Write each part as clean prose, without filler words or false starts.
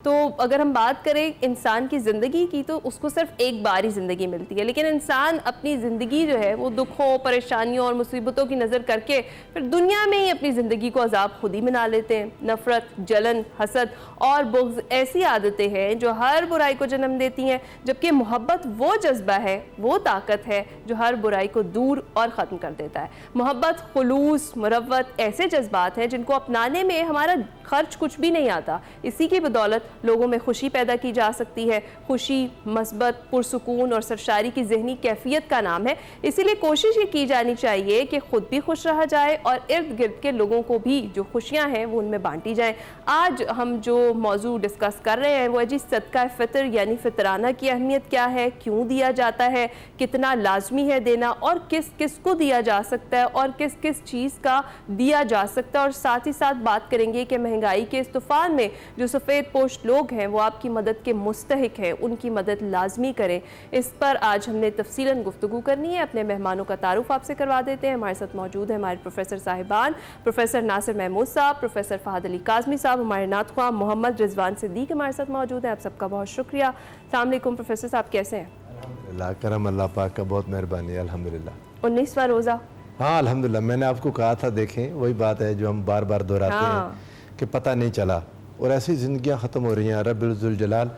تو اگر ہم بات کریں انسان کی زندگی کی تو اس کو صرف ایک بار ہی زندگی ملتی ہے، لیکن انسان اپنی زندگی جو ہے وہ دکھوں، پریشانیوں اور مصیبتوں کی نظر کر کے پھر دنیا میں ہی اپنی زندگی کو عذاب خود ہی بنا لیتے ہیں۔ نفرت، جلن، حسد اور بغض ایسی عادتیں ہیں جو ہر برائی کو جنم دیتی ہیں، جبکہ محبت وہ جذبہ ہے، وہ طاقت ہے جو ہر برائی کو دور اور ختم کر دیتا ہے۔ محبت، خلوص، مروت ایسے جذبات ہیں جن کو اپنانے میں ہمارا خرچ کچھ بھی نہیں آتا۔ اسی کی بدولت لوگوں میں خوشی پیدا کی جا سکتی ہے۔ خوشی، مثبت، پرسکون اور سرشاری کی ذہنی کیفیت کا نام ہے۔ اسی لیے کوشش یہ کی جانی چاہیے کہ خود بھی خوش رہا جائے اور ارد گرد کے لوگوں کو بھی جو خوشیاں ہیں وہ ان میں بانٹی جائیں۔ آج ہم جو موضوع ڈسکس کر رہے ہیں وہ ہے جی صدقہ فطر یعنی فطرانہ کی اہمیت کیا ہے، کیوں دیا جاتا ہے، کتنا لازمی ہے دینا اور کس کس کو دیا جا سکتا ہے اور کس کس چیز کا دیا جا سکتا ہے، اور ساتھ ہی ساتھ بات کریں گے کہ مہنگائی کے اس طوفان میں جو سفید پوش لوگ ہیں وہ آپ کی مدد کے مستحق ہیں، ان کی مدد لازمی کریں۔ اس پر آج ہم نے تفصیلاً گفتگو کرنی ہے۔ اپنے مہمانوں کا تعارف آپ سے کروا دیتے ہیں۔ ہمارے ساتھ موجود ہیں ہمارے پروفیسر صاحبان، پروفیسر ناصر محمود صاحب، پروفیسر فہد علی کاظمی صاحب، ہمارے نعت خواں محمد رضوان صدیق ہمارے ساتھ موجود ہیں۔ آپ سب کا بہت شکریہ۔ السلام علیکم پروفیسر صاحب، کیسے ہیں؟ الحمدللہ، کرم اللہ پاک کا بہت مہربانی ہے، الحمدللہ۔ 19واں روزہ؟ ہاں الحمدللہ، میں نے آپ کو کہا تھا، دیکھیں وہی بات ہے جو ہم بار بار دہراتے ہیں کہ پتہ نہیں چلا، اور ایسی زندگیاں ختم ہو رہی ہیں۔ رب الذوالجلال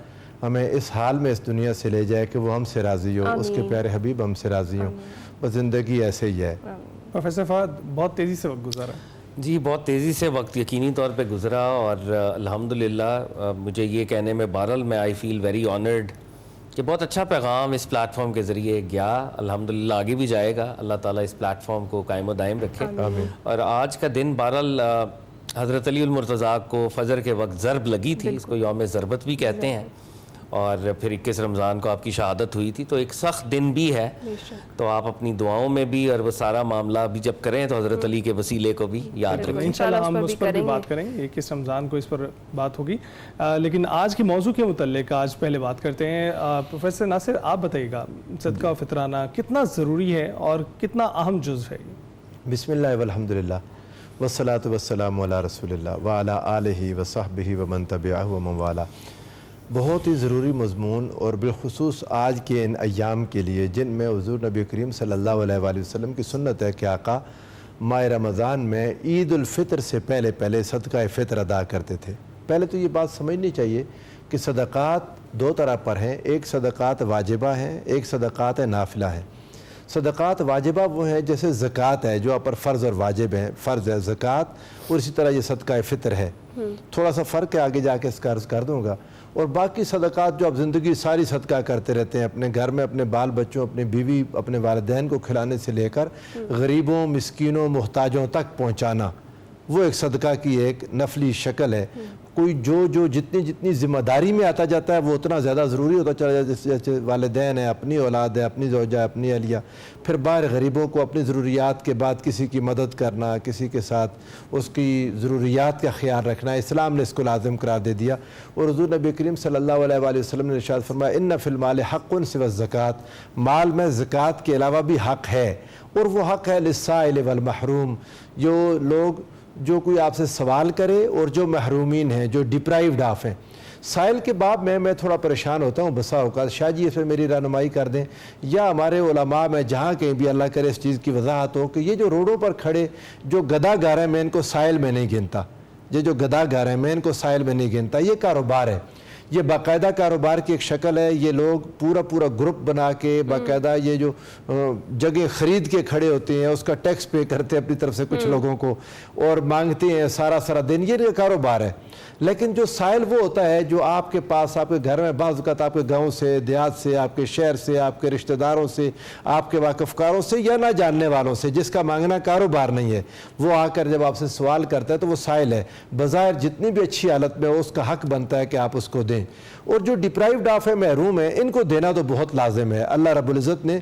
ہمیں اس حال میں اس دنیا سے لے جائے کہ وہ ہم سے راضی ہو، اس کے پیارے حبیب ہم سے راضی ہوں، بس زندگی ایسے ہی ہے۔ پروفیسر فہد، بہت تیزی سے وقت گزرا۔ جی بہت تیزی سے وقت یقینی طور پہ گزرا، اور الحمدللہ مجھے یہ کہنے میں بہرحال میں آئی فیل ویری آنرڈ کہ بہت اچھا پیغام اس پلیٹ فارم کے ذریعے گیا، الحمدللہ آگے بھی جائے گا۔ اللہ تعالیٰ اس پلیٹ فارم کو قائم و دائم رکھے۔ اور آج کا دن بہرحال حضرت علی المرتضیٰ کو فجر کے وقت ضرب لگی تھی، اس کو یوم ضربت بھی کہتے ہیں، اور پھر 21 رمضان کو آپ کی شہادت ہوئی تھی، تو ایک سخت دن بھی ہے۔ تو آپ اپنی دعاؤں میں بھی اور وہ سارا معاملہ بھی جب کریں تو حضرت علی کے وسیلے کو بھی یاد رکھیں۔ انشاءاللہ ہم اس پر بھی بات کریں گے، 21 رمضان کو اس پر بات ہوگی، لیکن آج کی موضوع کے متعلق آج پہلے بات کرتے ہیں۔ پروفیسر ناصر، آپ بتائیے گا صدقہ و فطرانہ کتنا ضروری ہے اور کتنا اہم جزو ہے؟ بسم اللہ والحمدللہ والصلاة والسلام علی رسول اللہ وعلی آلہ وصحبہ ومن تبعہ ومن والا۔ بہت ہی ضروری مضمون، اور بالخصوص آج کے ان ایام کے لیے جن میں حضور نبی کریم صلی اللہ علیہ وآلہ وسلم کی سنت ہے کہ آقا ماہ رمضان میں عید الفطر سے پہلے صدقہ فطر ادا کرتے تھے۔ پہلے تو یہ بات سمجھنی چاہیے کہ صدقات دو طرح پر ہیں، ایک صدقات واجبہ ہیں، ایک صدقات نافلہ ہیں۔ صدقات واجبہ وہ ہیں جیسے زکوٰۃ ہے جو آپ پر فرض اور واجب ہیں، فرض ہے زکوٰۃ، اور اسی طرح یہ صدقہ فطر ہے۔ تھوڑا سا فرق ہے، آگے جا کے اس کا عرض کر دوں گا۔ اور باقی صدقات جو آپ زندگی ساری صدقہ کرتے رہتے ہیں، اپنے گھر میں اپنے بال بچوں، اپنی بیوی، اپنے والدین کو کھلانے سے لے کر غریبوں، مسکینوں، محتاجوں تک پہنچانا، وہ ایک صدقہ کی ایک نفلی شکل ہے۔ کوئی جو جتنی ذمہ داری میں آتا جاتا ہے وہ اتنا زیادہ ضروری ہوتا چلا جاتا ہے، جیسے والدین ہیں، اپنی اولاد ہے، اپنی زوجہ، اپنی اہلیہ، پھر باہر غریبوں کو اپنی ضروریات کے بعد کسی کی مدد کرنا، کسی کے ساتھ اس کی ضروریات کا خیال رکھنا، اسلام نے اس کو لازم قرار دے دیا۔ اور حضور نبی کریم صلی اللہ علیہ وآلہ وسلم نے ارشاد فرمایا ان فی المال حق سوی الزکوٰۃ، مال میں زکوٰۃ کے علاوہ بھی حق ہے، اور وہ حق ہے للسائل والمحروم، جو کوئی آپ سے سوال کرے اور جو محرومین ہیں، جو ڈپرائیوڈ آف ہیں۔ سائل کے باب میں تھوڑا پریشان ہوتا ہوں بسا اوقات، شاہ جی اس میں میری رہنمائی کر دیں، یا ہمارے علماء میں جہاں کہیں بھی اللہ کرے اس چیز کی وضاحت ہو کہ یہ جو روڈوں پر کھڑے جو گدا گار ہیں میں ان کو سائل میں نہیں گنتا، یہ جو گدا گار ہیں میں ان کو سائل میں نہیں گنتا، یہ کاروبار ہے، یہ باقاعدہ کاروبار کی ایک شکل ہے۔ یہ لوگ پورا گروپ بنا کے باقاعدہ یہ جو جگہ خرید کے کھڑے ہوتے ہیں، اس کا ٹیکس پے کرتے ہیں اپنی طرف سے کچھ لوگوں کو، اور مانگتے ہیں سارا دن، یہ کاروبار ہے۔ لیکن جو سائل وہ ہوتا ہے جو آپ کے پاس، آپ کے گھر میں، بعض اوقات آپ کے گاؤں سے، دیہات سے، آپ کے شہر سے، آپ کے رشتہ داروں سے، آپ کے واقفکاروں سے یا نہ جاننے والوں سے، جس کا مانگنا کاروبار نہیں ہے، وہ آ کر جب آپ سے سوال کرتا ہے تو وہ سائل ہے۔ بظاہر جتنی بھی اچھی حالت میں اس کا حق بنتا ہے کہ آپ اس کو دیں، اور جو ڈپرائیوڈ آف ہے، محروم ہے، ان کو دینا تو بہت لازم ہے۔ اللہ رب العزت نے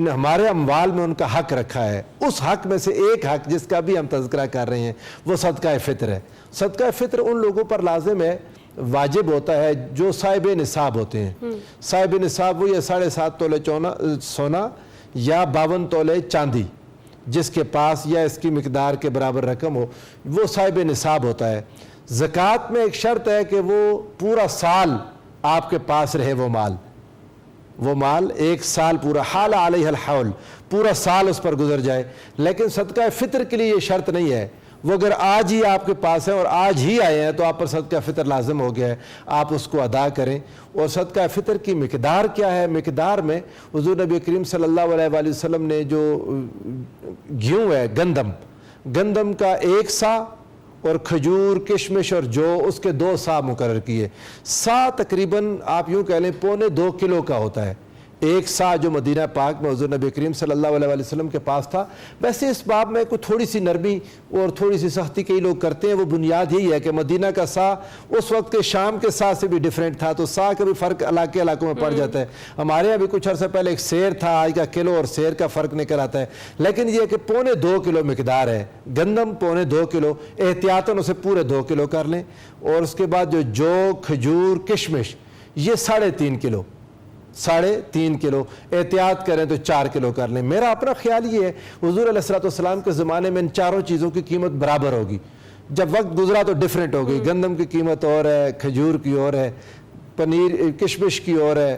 ہمارے اموال میں ان کا حق رکھا ہے، اس حق میں سے ایک حق جس کا بھی ہم تذکرہ کر رہے ہیں وہ صدقہ فطر ہے۔ صدقہ فطر ان لوگوں پر لازم ہے، واجب ہوتا ہے جو صاحب نصاب ہوتے ہیں۔ صاحب نصاب وہ یہ 7.5 تولے سونا یا 52 تولے چاندی، جس کے پاس یا اس کی مقدار کے برابر رقم ہو، وہ صاحب نصاب ہوتا ہے۔ زکوٰۃ میں ایک شرط ہے کہ وہ پورا سال آپ کے پاس رہے، وہ مال ایک سال پورا، حال علیہ الحول، پورا سال اس پر گزر جائے. لیکن صدقہ فطر کے لیے یہ شرط نہیں ہے. وہ اگر آج ہی آپ کے پاس ہے اور آج ہی آئے ہیں تو آپ پر صدقہ فطر لازم ہو گیا ہے، آپ اس کو ادا کریں. اور صدقہ فطر کی مقدار کیا ہے؟ مقدار میں حضور نبی کریم صلی اللہ علیہ وآلہ وسلم نے جو گیہوں ہے، گندم کا 1 سا، اور کھجور، کشمش اور جو اس کے 2 سا مقرر کیے. سا تقریباً آپ یوں کہہ لیں 2.25 کلو کا ہوتا ہے. 1 سا جو مدینہ پاک میں حضور نبی کریم صلی اللہ علیہ وآلہ وسلم کے پاس تھا. ویسے اس باب میں کوئی تھوڑی سی نرمی اور تھوڑی سی سختی کئی لوگ کرتے ہیں. وہ بنیاد یہی ہے کہ مدینہ کا سا اس وقت کے شام کے سا سے بھی ڈیفرنٹ تھا، تو سا کا بھی فرق علاقوں میں پڑ جاتا ہے. ہمارے یہاں بھی کچھ عرصہ پہلے ایک سیر تھا، آج کا کلو اور سیر کا فرق نکل آتا ہے. لیکن یہ کہ 2.25 کلو مقدار ہے. گندم 2.25 کلو، احتیاطاً اسے پورے 2 کلو کر لیں. اور اس کے بعد جو کھجور، کشمش، یہ 3.5 کلو، 3.5 کلو، احتیاط کریں تو 4 کلو کر لیں. میرا اپنا خیال یہ ہے حضور علیہ الصلوۃ والسلام کے زمانے میں ان چاروں چیزوں کی قیمت برابر ہوگی. جب وقت گزرا تو ڈیفرنٹ ہو گئی. گندم کی قیمت اور ہے، کھجور کی اور ہے، پنیر کشمش کی اور ہے،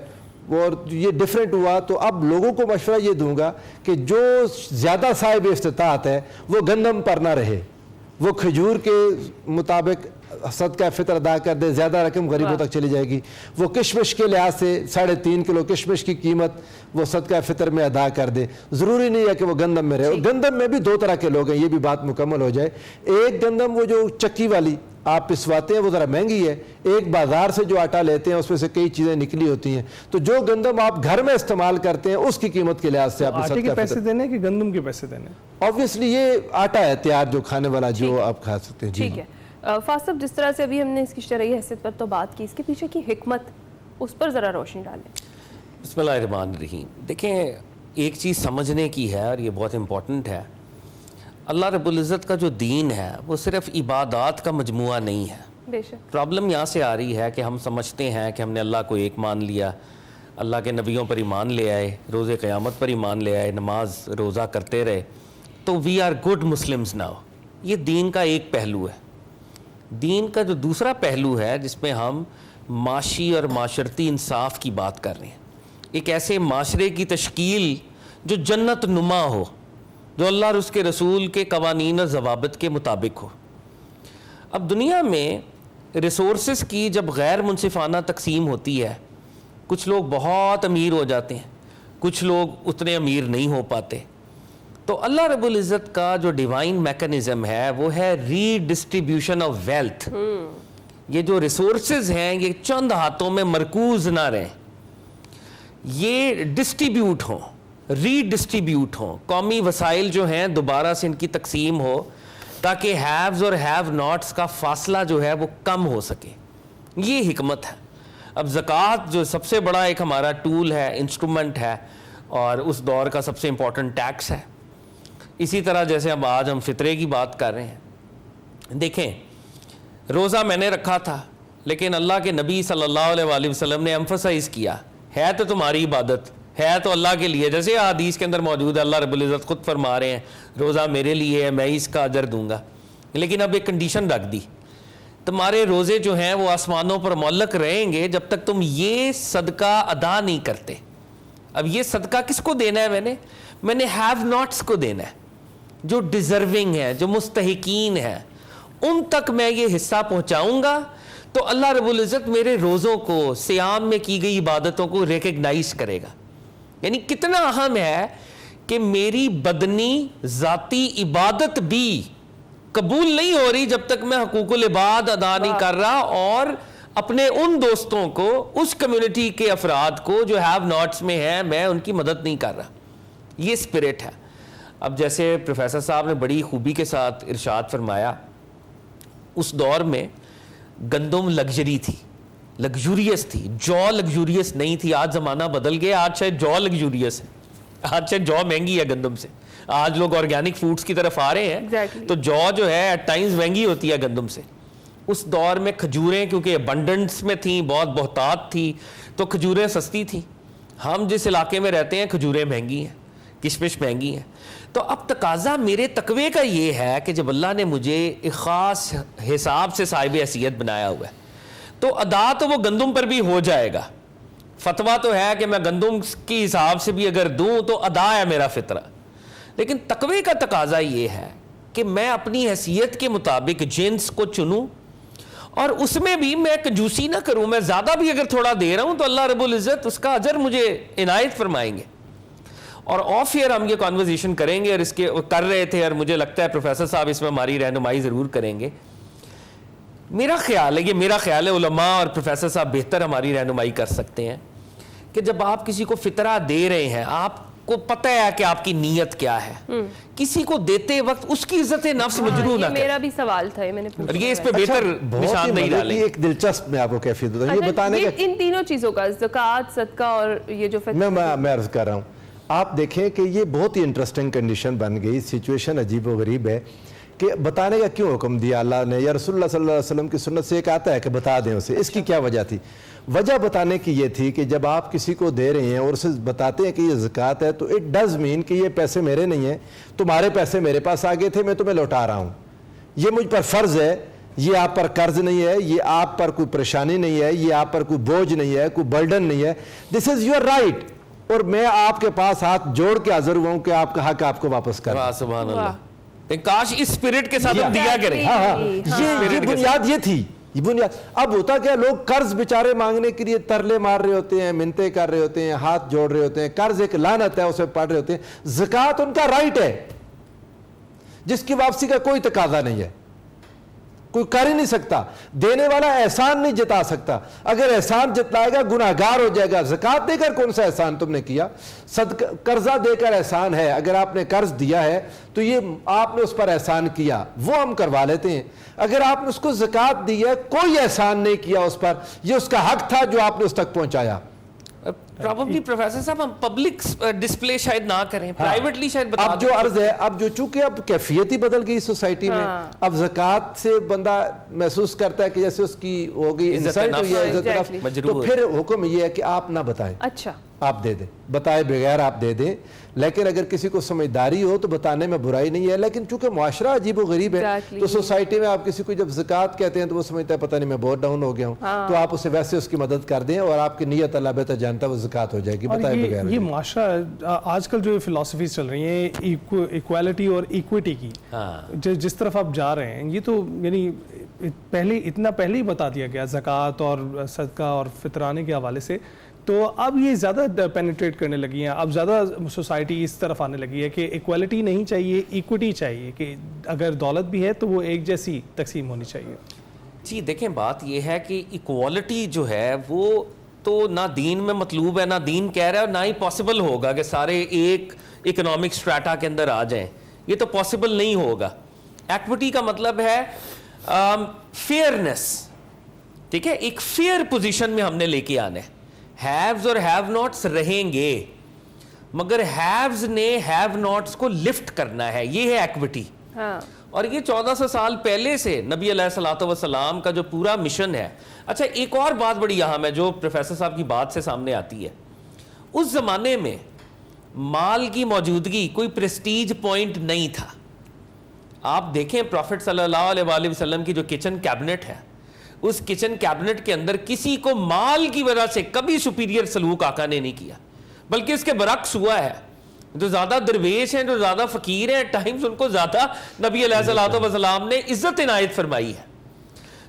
اور یہ ڈیفرنٹ ہوا. تو اب لوگوں کو مشورہ یہ دوں گا کہ جو زیادہ صاحب استطاعت ہے وہ گندم پر نہ رہے، وہ کھجور کے مطابق صدقہ فطر ادا کر دے، زیادہ رقم غریبوں تک چلی جائے گی. وہ کشمش کے لحاظ سے 3.5 کلو کشمش کی قیمت وہ صدقہ فطر میں ادا کر دے. ضروری نہیں ہے کہ وہ گندم میں رہے. گندم میں بھی 2 طرح کے لوگ ہیں، یہ بھی بات مکمل ہو جائے. ایک گندم وہ جو چکی والی آپ پسواتے ہیں وہ ذرا مہنگی ہے. ایک بازار سے جو آٹا لیتے ہیں اس میں سے کئی چیزیں نکلی ہوتی ہیں. تو جو گندم آپ گھر میں استعمال کرتے ہیں اس کی قیمت کے لحاظ سے آپ آٹے کے پیسے دینے کہ گندم کے پیسے دینے؟ آبویسلی یہ آٹا ہے تیار جو کھانے والا جو آپ کھا سکتے ہیں. ٹھیک ہے. فاصل، جس طرح سے ابھی ہم نے اس کی شرعی حیثیت پر تو بات کی، اس کے پیچھے کی حکمت اس پر ذرا روشنی ڈالیں. بسم اللہ الرحمن الرحیم. دیکھیں، ایک چیز سمجھنے کی ہے اور یہ بہت امپورٹنٹ ہے. اللہ رب العزت کا جو دین ہے وہ صرف عبادات کا مجموعہ نہیں ہے. بے شک. پرابلم یہاں سے آ رہی ہے کہ ہم سمجھتے ہیں کہ ہم نے اللہ کو ایک مان لیا، اللہ کے نبیوں پر ایمان لے آئے، روز قیامت پر ایمان لے آئے، نماز روزہ کرتے رہے تو we are good Muslims now. یہ دین کا ایک پہلو ہے. دین کا جو دوسرا پہلو ہے جس میں ہم معاشی اور معاشرتی انصاف کی بات کر رہے ہیں، ایک ایسے معاشرے کی تشکیل جو جنت نما ہو، جو اللہ اور اس کے رسول کے قوانین اور ضوابط کے مطابق ہو. اب دنیا میں ریسورسز کی جب غیر منصفانہ تقسیم ہوتی ہے، کچھ لوگ بہت امیر ہو جاتے ہیں، کچھ لوگ اتنے امیر نہیں ہو پاتے. تو اللہ رب العزت کا جو ڈیوائن میکنزم ہے وہ ہے ری ڈسٹریبیوشن آف ویلتھ. یہ جو ریسورسز ہیں یہ چند ہاتھوں میں مرکوز نہ رہیں، یہ ڈسٹریبیوٹ ہوں، ری ڈسٹریبیوٹ ہوں. قومی وسائل جو ہیں دوبارہ سے ان کی تقسیم ہو تاکہ ہیوز اور ہیو ناٹس کا فاصلہ جو ہے وہ کم ہو سکے. یہ حکمت ہے. اب زکوٰۃ جو سب سے بڑا ایک ہمارا ٹول ہے، انسٹرومنٹ ہے، اور اس دور کا سب سے امپورٹنٹ ٹیکس ہے. اسی طرح جیسے اب آج ہم فطرے کی بات کر رہے ہیں. دیکھیں، روزہ میں نے رکھا تھا لیکن اللہ کے نبی صلی اللہ علیہ وآلہ وسلم نے ایمفسائز کیا ہے تو تمہاری عبادت ہے تو اللہ کے لیے. جیسے حدیث کے اندر موجود ہے، اللہ رب العزت خود فرما رہے ہیں روزہ میرے لیے ہے، میں اس کا اجر دوں گا. لیکن اب ایک کنڈیشن رکھ دی، تمہارے روزے جو ہیں وہ آسمانوں پر معلق رہیں گے جب تک تم یہ صدقہ ادا نہیں کرتے. اب یہ صدقہ کس کو دینا ہے؟ میں نے ہیو ناٹس کو دینا ہے، جو ڈیزرونگ ہے، جو مستحقین ہیں، ان تک میں یہ حصہ پہنچاؤں گا تو اللہ رب العزت میرے روزوں کو، صیام میں کی گئی عبادتوں کو ریکگنائز کرے گا. یعنی کتنا اہم ہے کہ میری بدنی ذاتی عبادت بھی قبول نہیں ہو رہی جب تک میں حقوق العباد ادا نہیں کر رہا اور اپنے ان دوستوں کو، اس کمیونٹی کے افراد کو جو ہیو ناٹس میں ہیں، میں ان کی مدد نہیں کر رہا. یہ اسپرٹ ہے. اب جیسے پروفیسر صاحب نے بڑی خوبی کے ساتھ ارشاد فرمایا، اس دور میں گندم لگژری تھی، لگژوریس تھی، جو لگژوریس نہیں تھی. آج زمانہ بدل گیا، آج شاید جو لگژوریس ہے، آج شاید جو مہنگی ہے گندم سے. آج لوگ آرگینک فوڈز کی طرف آ رہے ہیں تو جو ہے ایٹ ٹائمز مہنگی ہوتی ہے گندم سے. اس دور میں کھجوریں کیونکہ ابنڈنس میں تھیں، بہت بہتات تھی، تو کھجوریں سستی تھیں. ہم جس علاقے میں رہتے ہیں کھجوریں مہنگی ہیں. کشمش مہنگی ہے. تو اب تقاضا میرے تقوی کا یہ ہے کہ جب اللہ نے مجھے ایک خاص حساب سے صاحب حیثیت بنایا ہوا ہے تو ادا تو وہ گندم پر بھی ہو جائے گا. فتویٰ تو ہے کہ میں گندم کی حساب سے بھی اگر دوں تو ادا ہے میرا فطرہ. لیکن تقوی کا تقاضا یہ ہے کہ میں اپنی حیثیت کے مطابق جنس کو چنوں اور اس میں بھی میں کنجوسی نہ کروں. میں زیادہ بھی اگر تھوڑا دے رہا ہوں تو اللہ رب العزت اس کا اجر مجھے عنایت فرمائیں گے. اور آف ایئر ہم یہ کانورزیشن کریں گے اور اس کے کر رہے تھے اور مجھے لگتا ہے پروفیسر صاحب اس میں ہماری رہنمائی ضرور کریں گے. میرا خیال ہے، یہ میرا خیال ہے، علماء اور پروفیسر صاحب بہتر ہماری رہنمائی کر سکتے ہیں، کہ جب آپ کسی کو فطرہ دے رہے ہیں آپ کو پتہ ہے کہ آپ کی نیت کیا ہے، کسی کو دیتے وقت اس کی عزت نفس مجروح نہ کریں. میرا بھی سوال تھا، یہ میں نے پوچھا. اور یہ اس پہ بہتر نشان نہیں ڈالیں. ایک دلچسپ میں آپ کو کیفیت بتاؤں، یہ بتانے کا ان تینوں چیزوں کا زکوٰۃ، صدقہ اور یہ جو میں عرض کر رہا ہوں. آپ دیکھیں کہ یہ بہت ہی انٹرسٹنگ کنڈیشن بن گئی، سچویشن عجیب و غریب ہے کہ بتانے کا کیوں حکم دیا اللہ نے، یا رسول اللہ صلی اللہ علیہ وسلم کی سنت سے ایک آتا ہے کہ بتا دیں اسے. اس کی کیا وجہ تھی؟ وجہ بتانے کی یہ تھی کہ جب آپ کسی کو دے رہے ہیں اور اسے بتاتے ہیں کہ یہ زکوٰۃ ہے تو اٹ ڈز مین کہ یہ پیسے میرے نہیں ہیں، تمہارے پیسے میرے پاس آ گئے تھے، میں تمہیں لوٹا رہا ہوں، یہ مجھ پر فرض ہے، یہ آپ پر قرض نہیں ہے، یہ آپ پر کوئی پریشانی نہیں ہے، یہ آپ پر کوئی بوجھ نہیں ہے، کوئی برڈن نہیں ہے، دس از یور رائٹ، اور میں آپ کے پاس ہاتھ جوڑ کے حاضر ہوا ہوں کہ آپ کا حق آپ کو واپس کر دیں. سبحان اللہ. کاش اس اسپرٹ کے ساتھ ہم دیا کریں. یہ بنیاد یہ تھی، یہ بنیاد. اب ہوتا کیا، لوگ قرض بیچارے مانگنے کے لیے ترلے مار رہے ہوتے ہیں، منتیں کر رہے ہوتے ہیں، ہاتھ جوڑ رہے ہوتے ہیں، قرض ایک لعنت ہے اسے پڑھ رہے ہوتے ہیں. زکوٰۃ ان کا رائٹ ہے جس کی واپسی کا کوئی تقاضا نہیں ہے، کوئی کر ہی نہیں سکتا. دینے والا احسان نہیں جتا سکتا، اگر احسان جتلائے گا گناہگار ہو جائے گا. زکوٰۃ دے کر کون سا احسان تم نے کیا؟ صدقہ قرضہ دے کر احسان ہے. اگر آپ نے قرض دیا ہے تو یہ آپ نے اس پر احسان کیا، وہ ہم کروا لیتے ہیں. اگر آپ نے اس کو زکوٰۃ دی ہے، کوئی احسان نہیں کیا اس پر، یہ اس کا حق تھا جو آپ نے اس تک پہنچایا. پرابلی پروفیسر صاحب ہم پبلک ڈسپلے شاید نہ کریں، پرائیویٹلی شاید بتا دیں. اب جو عرض ہے، اب جو چونکہ اب کیفیت ہی بدل گئی سوسائٹی میں، اب زکوٰۃ سے بندہ محسوس کرتا ہے کہ جیسے اس کی ہو گئی انسلٹ ہوئی ہے، عزت نفس، تو پھر حکم یہ ہے کہ آپ نہ بتائیں. اچھا آپ دے دیں، بتائے بغیر آپ دے دیں. لیکن اگر کسی کو سمجھداری ہو تو بتانے میں برائی نہیں ہے. لیکن چونکہ معاشرہ عجیب و غریب ہے تو سوسائٹی میں آپ کسی کو جب زکوٰۃ کہتے ہیں تو وہ سمجھتا ہے پتہ نہیں میں بہت ڈاؤن ہو گیا ہوں، تو آپ اسے ویسے اس کی مدد کر دیں اور آپ کی نیت اللہ بہتر جانتا ہے، وہ زکوٰۃ ہو جائے گی. بتائے بغیر یہ معاشرہ آج کل جو فلسفیز چل رہی ہیں ایکویلٹی اور ایکویٹی کی، جس طرف آپ جا رہے ہیں، یہ تو یعنی پہلے ہی بتا دیا گیا زکوٰۃ اور صدقہ اور فطرانے کے حوالے سے. تو اب یہ زیادہ پینیٹریٹ کرنے لگی ہیں، اب زیادہ سوسائٹی اس طرف آنے لگی ہے کہ ایکویلٹی نہیں چاہیے، ایکوٹی چاہیے، کہ اگر دولت بھی ہے تو وہ ایک جیسی تقسیم ہونی چاہیے. جی دیکھیں، بات یہ ہے کہ ایکوالٹی جو ہے وہ تو نہ دین میں مطلوب ہے، نہ دین کہہ رہا ہے، اور نہ ہی پاسبل ہوگا کہ سارے ایک اکنامک سٹریٹا کے اندر آ جائیں. یہ تو پاسبل نہیں ہوگا. ایکوٹی کا مطلب ہے فیئرنیس، ٹھیک ہے، ایک فیئر پوزیشن میں ہم نے لے کے آنا ہے. ہیوز اور ہیو ناٹس رہیں گے، مگر ہیوز نے ہیو ناٹس کو لفٹ کرنا ہے. یہ ہے ایکوٹی. اور یہ 1400 سال پہلے سے نبی علیہ الصلوۃ والسلام کا جو پورا مشن ہے. اچھا، ایک اور بات بڑی اہم ہے جو پروفیسر صاحب کی بات سے سامنے آتی ہے. اس زمانے میں مال کی موجودگی کوئی پریسٹیج پوائنٹ نہیں تھا. آپ دیکھیں پروفٹ صلی اللہ علیہ وآلہ وسلم کی جو کچن کیبنٹ ہے، اس کچن کیبنٹ کے اندر کسی کو مال کی وجہ سے کبھی سپیریئر سلوک آقا نے نہیں کیا، بلکہ اس کے برعکس ہوا ہے. جو زیادہ درویش ہیں، جو زیادہ فقیر ہیں، ٹائمز ان کو زیادہ نبی علیہ الصلوۃ والسلام نے عزت عنایت فرمائی ہے.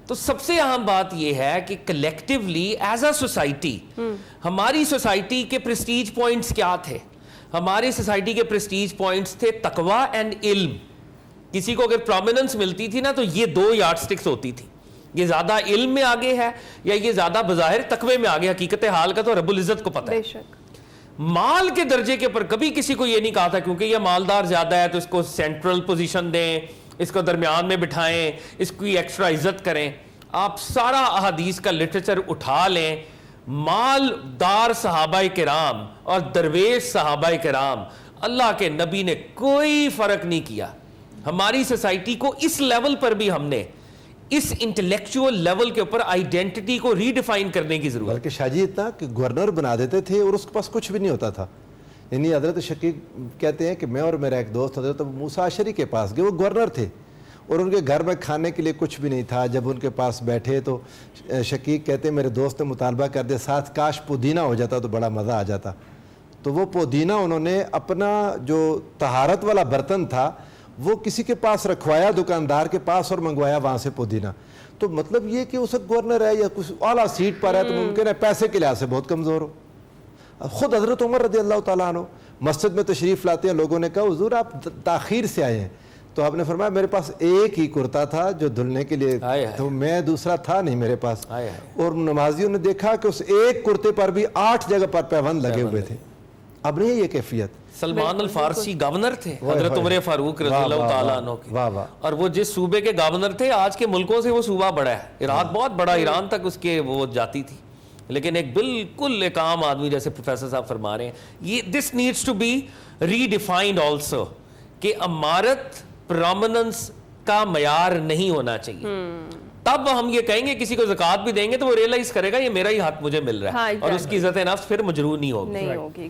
تو سب سے اہم بات یہ ہے کہ کلیکٹیولی ایز اے سوسائٹی، ہماری سوسائٹی کے پریسٹیج پوائنٹس کیا تھے؟ ہماری سوسائٹی کے پریسٹیج پوائنٹس تھے تقوی اینڈ علم. کسی کو اگر پرومیننس ملتی تھی نا تو یہ دو یارڈ سٹکس ہوتی تھی، یہ زیادہ علم میں آگے ہے یا یہ زیادہ بظاہر تقوی میں آگے. حقیقت حال کا تو رب العزت کو پتہ ہے. مال کے درجے کے پر کبھی کسی کو یہ نہیں کہا تھا کیونکہ یہ مالدار زیادہ ہے تو اس کو سینٹرل پوزیشن دیں، اس کو درمیان میں بٹھائیں، اس کی ایکسٹرا عزت کریں. آپ سارا احادیث کا لٹریچر اٹھا لیں، مالدار صحابہ کرام اور درویش صحابہ کرام، اللہ کے نبی نے کوئی فرق نہیں کیا. ہماری سوسائٹی کو اس لیول پر بھی ہم نے اس انٹلیکچوئل لیول کے اوپر آئیڈینٹی کو ری ڈیفائن کرنے کی ضرورت. بلکہ شاہ جی اتنا کہ گورنر بنا دیتے تھے اور اس کے پاس کچھ بھی نہیں ہوتا تھا. یعنی حضرت شقیق کہتے ہیں کہ میں اور میرا ایک دوست حضرت موسیٰ اشعری کے پاس گئے، وہ گورنر تھے اور ان کے گھر میں کھانے کے لیے کچھ بھی نہیں تھا. جب ان کے پاس بیٹھے تو شقیق کہتے ہیں میرے دوست نے مطالبہ کر دیا ساتھ کاش پودینہ ہو جاتا تو بڑا مزہ آ جاتا. تو وہ پودینہ انہوں نے اپنا جو طہارت والا برتن تھا وہ کسی کے پاس رکھوایا، دکاندار کے پاس، اور منگوایا وہاں سے پودینہ. تو مطلب یہ کہ اس وقت گورنر ہے یا کچھ اعلیٰ سیٹ پر ہے تو ممکن ہے پیسے کے لحاظ سے بہت کمزور ہو. خود حضرت عمر رضی اللہ تعالیٰ عنہ مسجد میں تشریف لاتے ہیں، لوگوں نے کہا حضور آپ تاخیر سے آئے ہیں. تو آپ نے فرمایا میرے پاس ایک ہی کرتا تھا جو دھلنے کے لیے، تو میں دوسرا تھا نہیں میرے پاس. اور نمازیوں نے دیکھا کہ اس ایک کرتے پر بھی 8 جگہ پر پیوند لگے ہوئے تھے. اب نہیں یہ کیفیت. سلمان الفارسی گورنر تھے حضرت عمر فاروق رضی اللہ تعالیٰ عنہ کے، اور وہ جس صوبے کے گورنر تھے آج کے ملکوں سے وہ صوبہ بڑا ہے، عراق بہت بڑا، ایران تک اس کے وہ جاتی تھی. لیکن ایک بالکل ایک عام آدمی جیسے پروفیسر صاحب فرما رہے ہیں، یہ this needs to be redefined also کہ امارت پرومیننس کا معیار نہیں ہونا چاہیے. تب ہم یہ کہیں گے کسی کو زکوٰۃ بھی دیں گے تو وہ ریئلائز کرے گا یہ میرا ہی حق مجھے مل رہا ہے، اور اس کی عزت نفس پھر مجروح نہیں ہوگی.